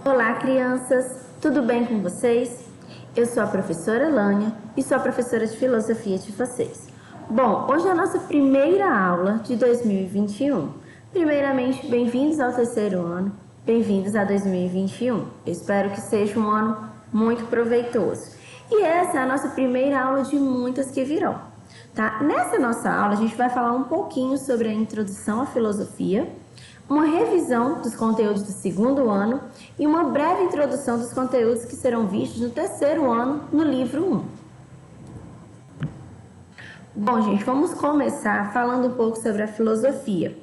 Olá, crianças! Tudo bem com vocês? Eu sou a professora Lânia e sou a professora de filosofia de vocês. Bom, hoje é a nossa primeira aula de 2021. Primeiramente, bem-vindos ao terceiro ano, bem-vindos a 2021. Eu espero que seja um ano muito proveitoso. E essa é a nossa primeira aula de muitas que virão, tá? Nessa nossa aula, a gente vai falar um pouquinho sobre a introdução à filosofia, uma revisão dos conteúdos do segundo ano e uma breve introdução dos conteúdos que serão vistos no terceiro ano no livro 1. Bom, gente, vamos começar falando um pouco sobre a filosofia.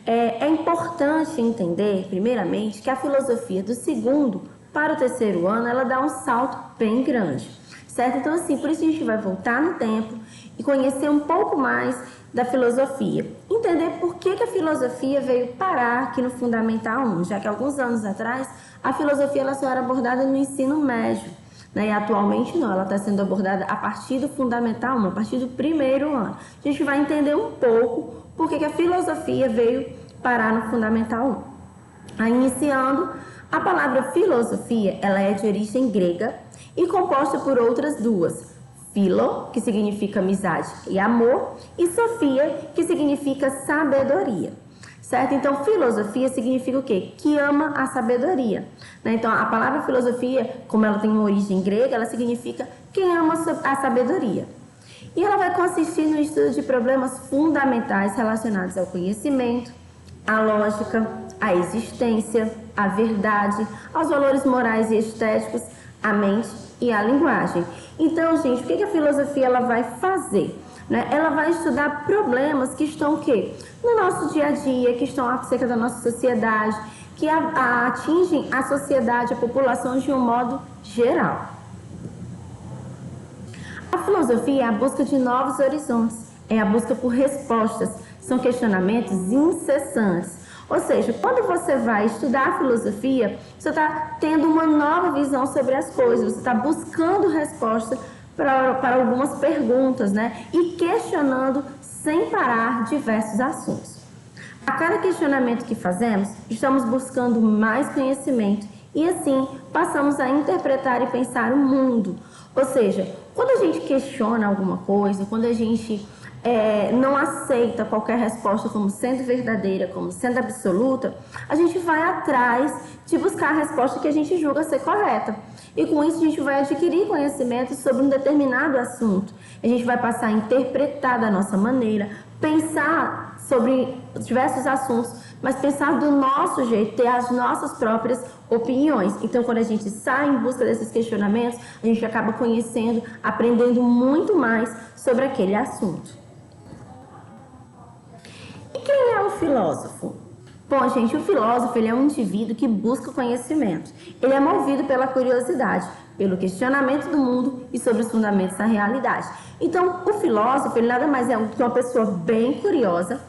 É importante entender, primeiramente, que a filosofia do segundo para o terceiro ano, ela dá um salto bem grande, certo? Então, assim, por isso a gente vai voltar no tempo e conhecer um pouco mais da filosofia. Entender por que a filosofia veio parar aqui no Fundamental 1, já que alguns anos atrás a filosofia ela só era abordada no ensino médio, né? E atualmente não, ela está sendo abordada a partir do Fundamental 1, a partir do primeiro ano. A gente vai entender um pouco por que a filosofia veio parar no Fundamental 1. Aí, iniciando, a palavra filosofia ela é de origem grega e composta por outras duas. Philo, que significa amizade e amor, e Sofia, que significa sabedoria, certo? Então, filosofia significa o quê? Que ama a sabedoria, né? Então, a palavra filosofia, como ela tem uma origem grega, ela significa quem ama a sabedoria. E ela vai consistir no estudo de problemas fundamentais relacionados ao conhecimento, à lógica, à existência, à verdade, aos valores morais e estéticos, à mente e à linguagem. Então, gente, o que a filosofia ela vai fazer? Né? Ela vai estudar problemas que estão o quê? No nosso dia a dia, que estão acerca da nossa sociedade, que atingem a sociedade, a população de um modo geral. A filosofia é a busca de novos horizontes, é a busca por respostas, são questionamentos incessantes. Ou seja, quando você vai estudar a filosofia, você está tendo uma nova visão sobre as coisas, você está buscando resposta para algumas perguntas, né? E questionando sem parar diversos assuntos. A cada questionamento que fazemos, estamos buscando mais conhecimento e assim passamos a interpretar e pensar o mundo. Ou seja, quando a gente questiona alguma coisa, quando a gente não aceita qualquer resposta como sendo verdadeira, como sendo absoluta, a gente vai atrás de buscar a resposta que a gente julga ser correta. E com isso a gente vai adquirir conhecimento sobre um determinado assunto. A gente vai passar a interpretar da nossa maneira, pensar sobre diversos assuntos, mas pensar do nosso jeito, ter as nossas próprias opiniões. Então, quando a gente sai em busca desses questionamentos, a gente acaba conhecendo, aprendendo muito mais sobre aquele assunto. E quem é o filósofo? Bom, gente, o filósofo ele é um indivíduo que busca conhecimento. Ele é movido pela curiosidade, pelo questionamento do mundo e sobre os fundamentos da realidade. Então, o filósofo ele nada mais é que uma pessoa bem curiosa,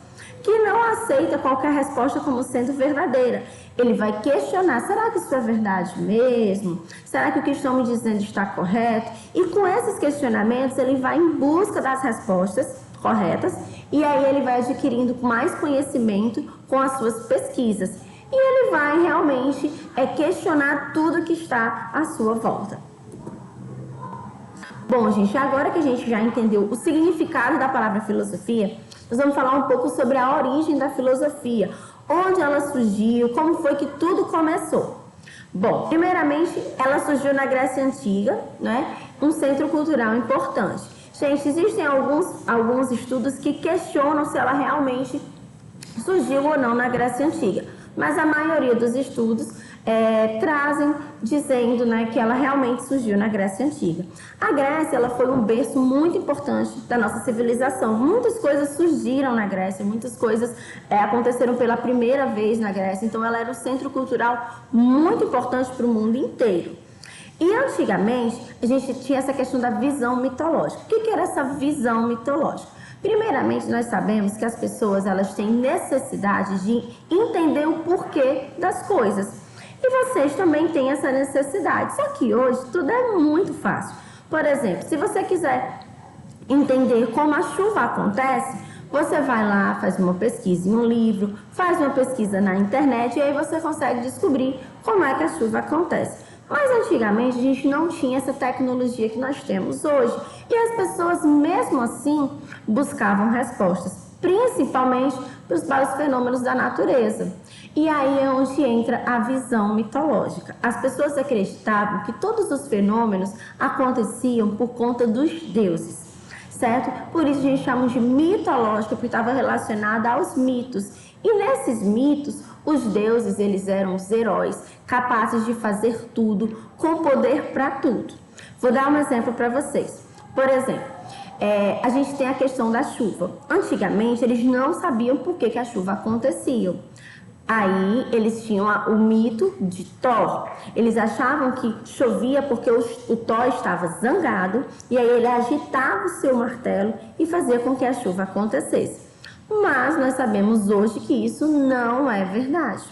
que não aceita qualquer resposta como sendo verdadeira. Ele vai questionar, será que isso é verdade mesmo? Será que o que estão me dizendo está correto? E com esses questionamentos, ele vai em busca das respostas corretas e aí ele vai adquirindo mais conhecimento com as suas pesquisas. E ele vai realmente questionar tudo que está à sua volta. Bom, gente, agora que a gente já entendeu o significado da palavra filosofia, nós vamos falar um pouco sobre a origem da filosofia, onde ela surgiu, como foi que tudo começou. Bom, primeiramente, ela surgiu na Grécia Antiga, né? Um centro cultural importante. Gente, existem alguns estudos que questionam se ela realmente surgiu ou não na Grécia Antiga, mas a maioria dos estudos trazem dizendo, né, que ela realmente surgiu na Grécia Antiga. A Grécia ela foi um berço muito importante da nossa civilização. Muitas coisas surgiram na Grécia, muitas coisas aconteceram pela primeira vez na Grécia, então ela era um centro cultural muito importante para o mundo inteiro. E antigamente a gente tinha essa questão da visão mitológica. O que era essa visão mitológica? Primeiramente, nós sabemos que as pessoas elas têm necessidade de entender o porquê das coisas. E vocês também têm essa necessidade. Só que hoje tudo é muito fácil. Por exemplo, se você quiser entender como a chuva acontece, Você vai lá, faz uma pesquisa em um livro, faz uma pesquisa na internet e aí você consegue descobrir como é que a chuva acontece. Mas antigamente a gente não tinha essa tecnologia que nós temos hoje e as pessoas mesmo assim buscavam respostas, principalmente para os fenômenos da natureza. E aí é onde entra a visão mitológica. As pessoas acreditavam que todos os fenômenos aconteciam por conta dos deuses, certo? Por isso a gente chama de mitológica, porque estava relacionada aos mitos. E nesses mitos, os deuses, eles eram os heróis, capazes de fazer tudo, com poder para tudo. Vou dar um exemplo para vocês. Por exemplo, a gente tem a questão da chuva. Antigamente, eles não sabiam por que a chuva acontecia. Aí eles tinham o mito de Thor. Eles achavam que chovia porque o Thor estava zangado e aí ele agitava o seu martelo e fazia com que a chuva acontecesse. Mas nós sabemos hoje que isso não é verdade,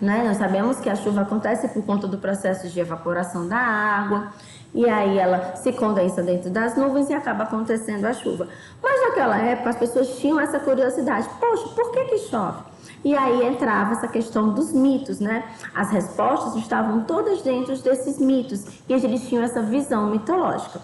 né? Nós sabemos que a chuva acontece por conta do processo de evaporação da água e aí ela se condensa dentro das nuvens e acaba acontecendo a chuva. Mas naquela época as pessoas tinham essa curiosidade: poxa, por que chove? E aí entrava essa questão dos mitos, né? As respostas estavam todas dentro desses mitos e eles tinham essa visão mitológica.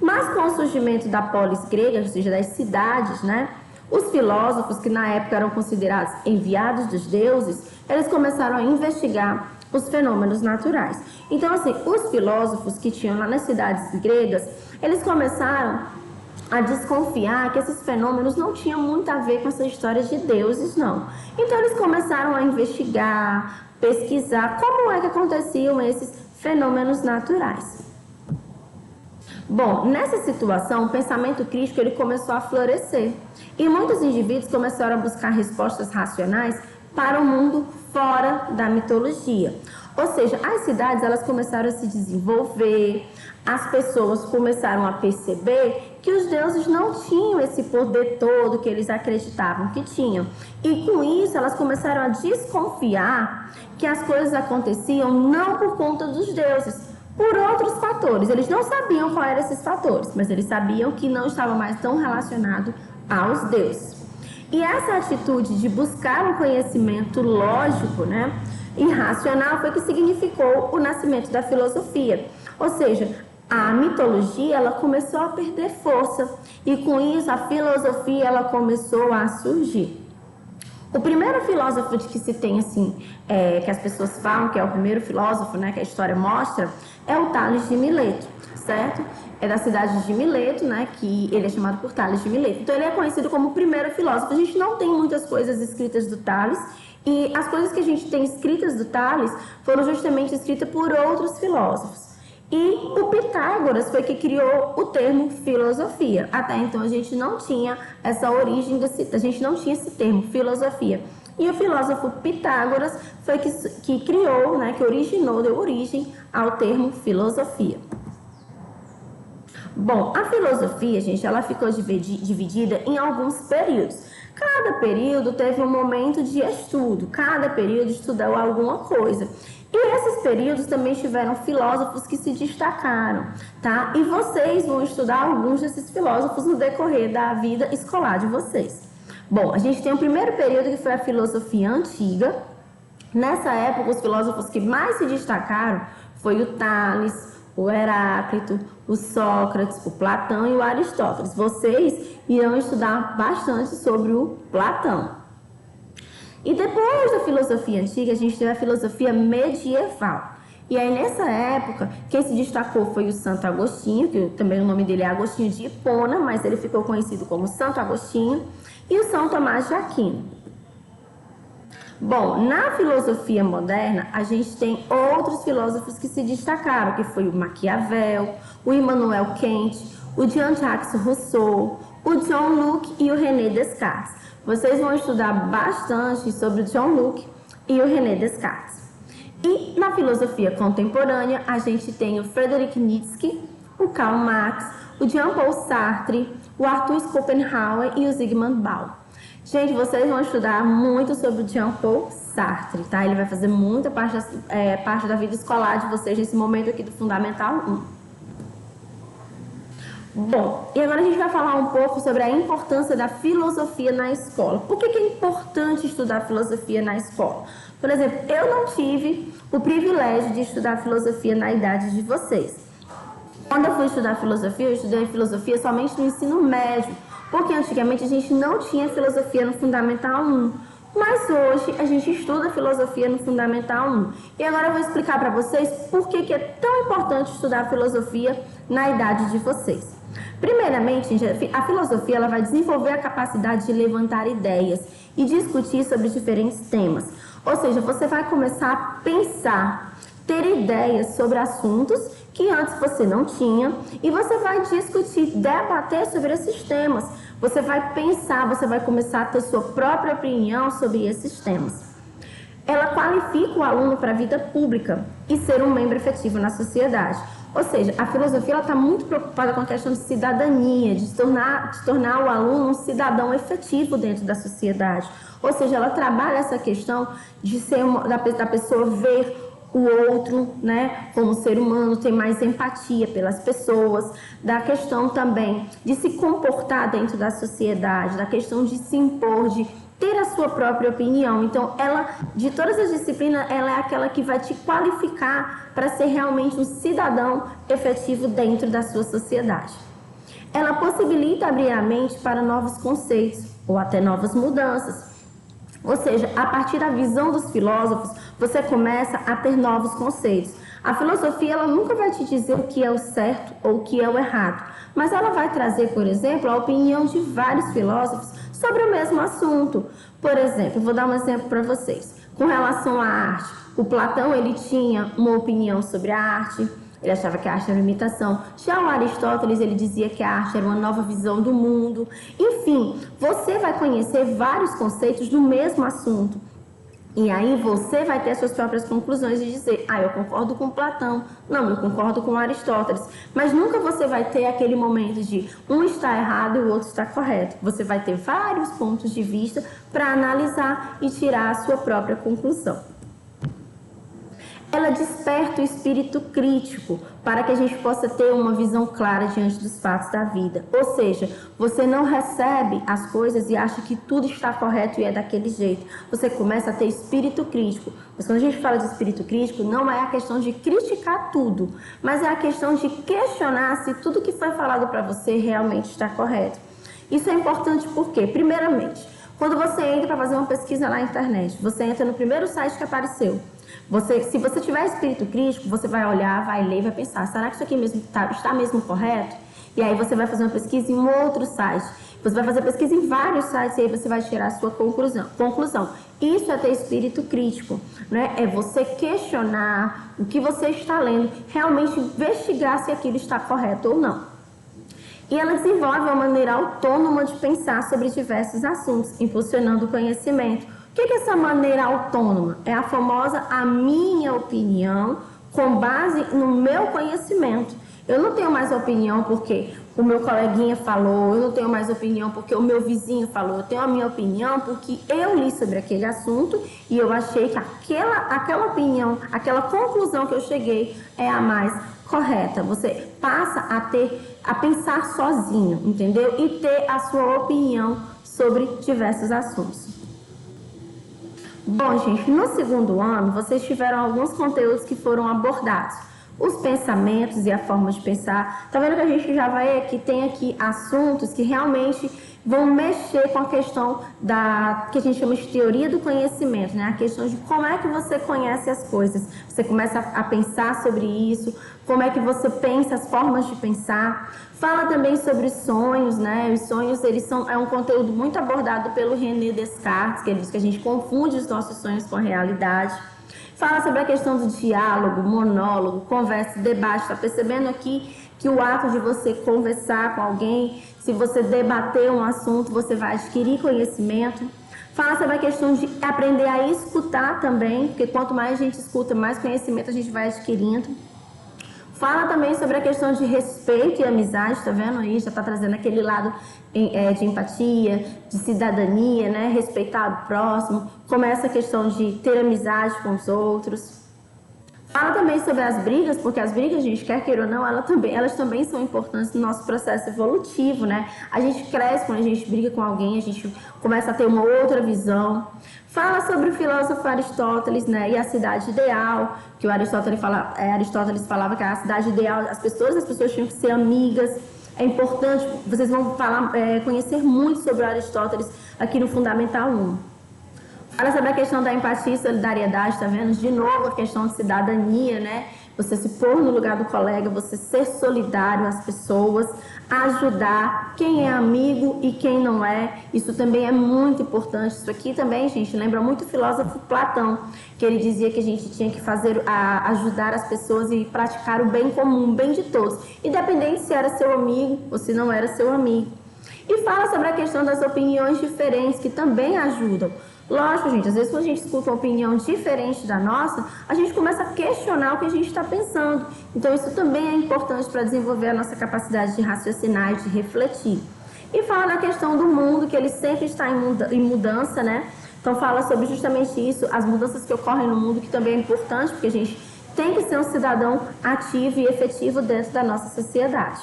Mas com o surgimento da polis grega, ou seja, das cidades, né? Os filósofos, que na época eram considerados enviados dos deuses, eles começaram a investigar os fenômenos naturais. Então, assim, os filósofos que tinham lá nas cidades gregas, eles começaram a desconfiar que esses fenômenos não tinham muito a ver com essa história de deuses, não. Então, eles começaram a investigar, pesquisar como é que aconteciam esses fenômenos naturais. Bom, nessa situação, o pensamento crítico ele começou a florescer e muitos indivíduos começaram a buscar respostas racionais para o mundo fora da mitologia. Ou seja, as cidades elas começaram a se desenvolver, as pessoas começaram a perceber que os deuses não tinham esse poder todo que eles acreditavam que tinham. E com isso elas começaram a desconfiar que as coisas aconteciam não por conta dos deuses, por outros fatores. Eles não sabiam quais eram esses fatores, mas eles sabiam que não estava mais tão relacionado aos deuses. E essa atitude de buscar um conhecimento lógico, né, e racional foi que significou o nascimento da filosofia. Ou seja, a mitologia ela começou a perder força e com isso a filosofia ela começou a surgir. O primeiro filósofo de que se tem assim, que as pessoas falam que é o primeiro filósofo, né, que a história mostra, é o Tales de Mileto, certo? É da cidade de Mileto, né, que ele é chamado por Tales de Mileto. Então ele é conhecido como o primeiro filósofo. A gente não tem muitas coisas escritas do Tales e as coisas que a gente tem escritas do Tales foram justamente escritas por outros filósofos. E o Pitágoras foi que criou o termo filosofia. Até então a gente não tinha essa origem, a gente não tinha esse termo filosofia. E o filósofo Pitágoras foi que criou, né, que originou, deu origem ao termo filosofia. Bom, a filosofia, gente, ela ficou dividida em alguns períodos. Cada período teve um momento de estudo, cada período estudou alguma coisa. E esses períodos também tiveram filósofos que se destacaram, tá? E vocês vão estudar alguns desses filósofos no decorrer da vida escolar de vocês. Bom, a gente tem o primeiro período que foi a filosofia antiga. Nessa época, os filósofos que mais se destacaram foi o Tales, o Heráclito, o Sócrates, o Platão e o Aristóteles. Vocês irão estudar bastante sobre o Platão. E depois da filosofia antiga, a gente teve a filosofia medieval. E aí, nessa época, quem se destacou foi o Santo Agostinho, que também o nome dele é Agostinho de Hipona, mas ele ficou conhecido como Santo Agostinho, e o São Tomás de Aquino. Bom, na filosofia moderna, a gente tem outros filósofos que se destacaram, que foi o Maquiavel, o Immanuel Kant, o Jean-Jacques Rousseau, o John Locke e o René Descartes. Vocês vão estudar bastante sobre o John Locke e o René Descartes. E na filosofia contemporânea, a gente tem o Friedrich Nietzsche, o Karl Marx, o Jean-Paul Sartre, o Arthur Schopenhauer e o Zygmunt Bauman. Gente, vocês vão estudar muito sobre o Jean-Paul Sartre, tá? Ele vai fazer muita parte da vida escolar de vocês nesse momento aqui do Fundamental 1. Bom, e agora a gente vai falar um pouco sobre a importância da filosofia na escola. Por que é importante estudar filosofia na escola? Por exemplo, eu não tive o privilégio de estudar filosofia na idade de vocês. Quando eu fui estudar filosofia, eu estudei filosofia somente no ensino médio, porque antigamente a gente não tinha filosofia no Fundamental 1. Mas hoje a gente estuda filosofia no Fundamental 1. E agora eu vou explicar para vocês por que é tão importante estudar filosofia na idade de vocês. Primeiramente, a filosofia ela vai desenvolver a capacidade de levantar ideias e discutir sobre diferentes temas. Ou seja, você vai começar a pensar, ter ideias sobre assuntos que antes você não tinha e você vai discutir, debater sobre esses temas. Você vai pensar, você vai começar a ter sua própria opinião sobre esses temas. Ela qualifica o aluno para a vida pública e ser um membro efetivo na sociedade. Ou seja, a filosofia está muito preocupada com a questão de cidadania, de tornar o aluno um cidadão efetivo dentro da sociedade. Ou seja, ela trabalha essa questão de ser da pessoa ver o outro, né, como ser humano, ter mais empatia pelas pessoas, da questão também de se comportar dentro da sociedade, da questão de se impor, de ter a sua própria opinião. Então, ela, de todas as disciplinas, ela é aquela que vai te qualificar para ser realmente um cidadão efetivo dentro da sua sociedade. Ela possibilita abrir a mente para novos conceitos ou até novas mudanças. Ou seja, a partir da visão dos filósofos, você começa a ter novos conceitos. A filosofia ela nunca vai te dizer o que é o certo ou o que é o errado, mas ela vai trazer, por exemplo, a opinião de vários filósofos sobre o mesmo assunto. Por exemplo, vou dar um exemplo para vocês. Com relação à arte, o Platão ele tinha uma opinião sobre a arte. Ele achava que a arte era uma imitação. Já o Aristóteles, ele dizia que a arte era uma nova visão do mundo. Enfim, você vai conhecer vários conceitos do mesmo assunto. E aí você vai ter suas próprias conclusões e dizer, eu concordo com Platão, não, eu concordo com Aristóteles. Mas nunca você vai ter aquele momento de um está errado e o outro está correto. Você vai ter vários pontos de vista para analisar e tirar a sua própria conclusão. Ela desperta o espírito crítico para que a gente possa ter uma visão clara diante dos fatos da vida. Ou seja, você não recebe as coisas e acha que tudo está correto e é daquele jeito. Você começa a ter espírito crítico. Mas quando a gente fala de espírito crítico, não é a questão de criticar tudo, mas é a questão de questionar se tudo que foi falado para você realmente está correto. Isso é importante porque, primeiramente, quando você entra para fazer uma pesquisa na internet, você entra no primeiro site que apareceu. Se você tiver espírito crítico, você vai olhar, vai ler, vai pensar, será que isso aqui mesmo está mesmo correto? E aí você vai fazer uma pesquisa em um outro site. Você vai fazer pesquisa em vários sites e aí você vai tirar a sua conclusão. Isso é ter espírito crítico, né? É você questionar o que você está lendo, realmente investigar se aquilo está correto ou não. E ela desenvolve uma maneira autônoma de pensar sobre diversos assuntos, impulsionando o conhecimento. O que é essa maneira autônoma? É a famosa a minha opinião com base no meu conhecimento. Eu não tenho mais opinião porque o meu coleguinha falou, eu não tenho mais opinião porque o meu vizinho falou, eu tenho a minha opinião porque eu li sobre aquele assunto e eu achei que aquela opinião, aquela conclusão que eu cheguei é a mais correta. Você passa a pensar sozinho, entendeu? E ter a sua opinião sobre diversos assuntos. Bom, gente, no segundo ano, vocês tiveram alguns conteúdos que foram abordados. Os pensamentos e a forma de pensar. Tá vendo que a gente já vai aqui, tem aqui assuntos que realmente vão mexer com a questão que a gente chama de teoria do conhecimento, né? A questão de como é que você conhece as coisas. Você começa a pensar sobre isso, como é que você pensa, as formas de pensar. Fala também sobre os sonhos, né? Os sonhos, é um conteúdo muito abordado pelo René Descartes, que ele diz que a gente confunde os nossos sonhos com a realidade. Fala sobre a questão do diálogo, monólogo, conversa, debate. Está percebendo aqui que o ato de você conversar com alguém, se você debater um assunto, você vai adquirir conhecimento. Fala sobre a questão de aprender a escutar também, porque quanto mais a gente escuta, mais conhecimento a gente vai adquirindo. Fala também sobre a questão de respeito e amizade, tá vendo aí? Já tá trazendo aquele lado de empatia, de cidadania, né? Respeitar o próximo. Como essa questão de ter amizade com os outros. Fala também sobre as brigas, porque as brigas, gente, quer queira ou não, elas também são importantes no nosso processo evolutivo, né? A gente cresce quando a gente briga com alguém, a gente começa a ter uma outra visão. Fala sobre o filósofo Aristóteles, né? E a cidade ideal, que o Aristóteles falava que a cidade ideal, as pessoas tinham que ser amigas. É importante, vocês vão conhecer muito sobre o Aristóteles aqui no Fundamental 1. Fala sobre a questão da empatia e solidariedade, tá vendo? De novo, a questão de cidadania, né? Você se pôr no lugar do colega, você ser solidário às pessoas, ajudar quem é amigo e quem não é. Isso também é muito importante. Isso aqui também, gente, lembra muito o filósofo Platão, que ele dizia que a gente tinha que ajudar as pessoas e praticar o bem comum, o bem de todos, independente se era seu amigo ou se não era seu amigo. E fala sobre a questão das opiniões diferentes, que também ajudam. Lógico, gente, às vezes quando a gente escuta uma opinião diferente da nossa, a gente começa a questionar o que a gente está pensando. Então, isso também é importante para desenvolver a nossa capacidade de raciocinar e de refletir. E fala da questão do mundo, que ele sempre está em mudança, né? Então, fala sobre justamente isso, as mudanças que ocorrem no mundo, que também é importante, porque a gente tem que ser um cidadão ativo e efetivo dentro da nossa sociedade.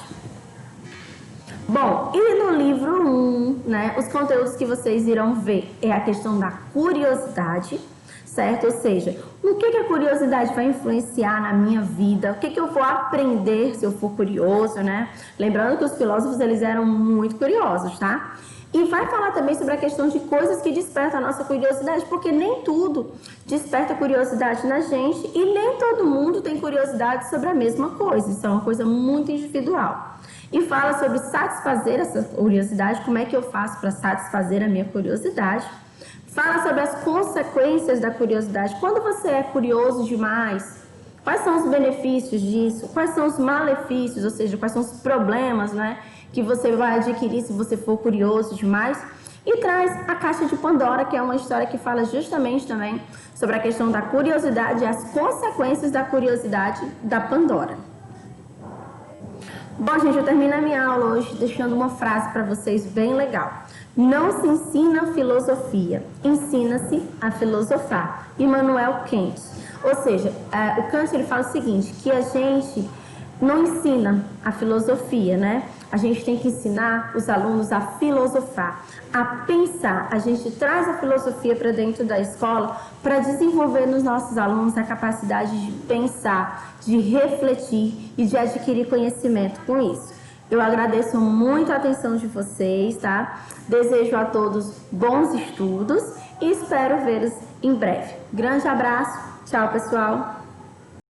Bom, e no livro 1, né, os conteúdos que vocês irão ver é a questão da curiosidade, certo? Ou seja, o que a curiosidade vai influenciar na minha vida, o que eu vou aprender se eu for curioso, né? Lembrando que os filósofos, eles eram muito curiosos, tá? E vai falar também sobre a questão de coisas que despertam a nossa curiosidade, porque nem tudo desperta curiosidade na gente e nem todo mundo tem curiosidade sobre a mesma coisa. Isso é uma coisa muito individual. E fala sobre satisfazer essa curiosidade, como é que eu faço para satisfazer a minha curiosidade. Fala sobre as consequências da curiosidade. Quando você é curioso demais, quais são os benefícios disso? Quais são os malefícios, ou seja, quais são os problemas, né, que você vai adquirir se você for curioso demais? E traz a Caixa de Pandora, que é uma história que fala justamente também sobre a questão da curiosidade e as consequências da curiosidade da Pandora. Bom, gente, eu termino a minha aula hoje deixando uma frase para vocês bem legal. Não se ensina filosofia, ensina-se a filosofar. Immanuel Kant. Ou seja, o Kant, ele fala o seguinte, que a gente não ensina a filosofia, né? A gente tem que ensinar os alunos a filosofar, a pensar. A gente traz a filosofia para dentro da escola para desenvolver nos nossos alunos a capacidade de pensar, de refletir e de adquirir conhecimento com isso. Eu agradeço muito a atenção de vocês, tá? Desejo a todos bons estudos e espero vê-los em breve. Grande abraço, tchau, pessoal!